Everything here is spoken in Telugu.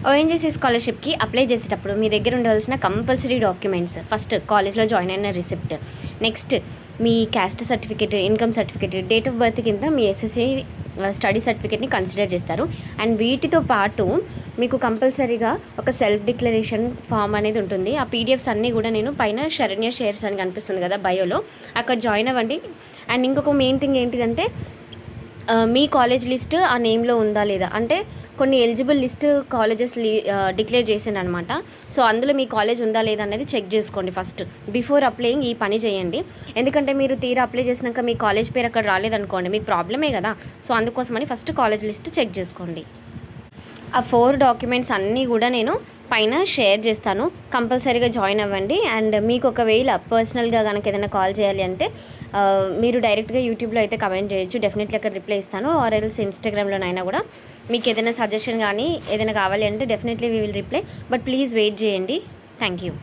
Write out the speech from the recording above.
ఓఎన్జీసీ స్కాలర్షిప్‌కి అప్లై చేసేటప్పుడు మీ దగ్గర ఉండవలసిన కంపల్సరీ డాక్యుమెంట్స్ ఫస్ట్ కాలేజ్‌లో జాయిన్ అయిన receipt, next me caste certificate, income certificate, date of birth కింద మీ ఎస్ఎస్సీ స్టడీ సర్టిఫికేట్ని కన్సిడర్ చేస్తారు. అండ్ వీటితో పాటు మీకు కంపల్సరీగా ఒక సెల్ఫ్ డిక్లరేషన్ ఫామ్ అనేది ఉంటుంది. ఆ పీడిఎఫ్స్ అన్నీ కూడా నేను పైన శరణ్య షేర్స్ అని కనిపిస్తుంది కదా బయోలో, అక్కడ జాయిన్ అవ్వండి. అండ్ ఇంకొక మెయిన్ థింగ్ ఏంటిదంటే మీ కాలేజ్ లిస్ట్ ఆ నేమ్లో ఉందా లేదా, అంటే కొన్ని ఎలిజిబుల్ లిస్ట్ కాలేజెస్ డిక్లేర్ చేసానమాట. సో అందులో మీ కాలేజ్ ఉందా లేదా అనేది చెక్ చేసుకోండి ఫస్ట్ బిఫోర్ అప్లయింగ్. ఈ పని చేయండి. ఎందుకంటే మీరు తీరా అప్లై చేసినాక మీ కాలేజ్ పేరు అక్కడ రాలేదనుకోండి, మీకు ప్రాబ్లమే కదా. సో అందుకోసమని ఫస్ట్ కాలేజ్ లిస్ట్ చెక్ చేసుకోండి. ఆ 4 డాక్యుమెంట్స్ అన్నీ కూడా నేను పైన షేర్ చేస్తాను. కంపల్సరీగా జాయిన్ అవ్వండి. అండ్ మీకు ఒకవేళ పర్సనల్గా కనుక ఏదైనా కాల్ చేయాలి అంటే మీరు డైరెక్ట్గా యూట్యూబ్లో అయితే కమెంట్ చేయొచ్చు, డెఫినెట్లీ అక్కడ రిప్లై ఇస్తాను. ఆర్ ఎల్స్ ఇన్స్టాగ్రామ్లోనైనా కూడా మీకు ఏదైనా సజెషన్ కానీ ఏదైనా కావాలి అంటే definitely we will reply. But please wait చేయండి. Thank you.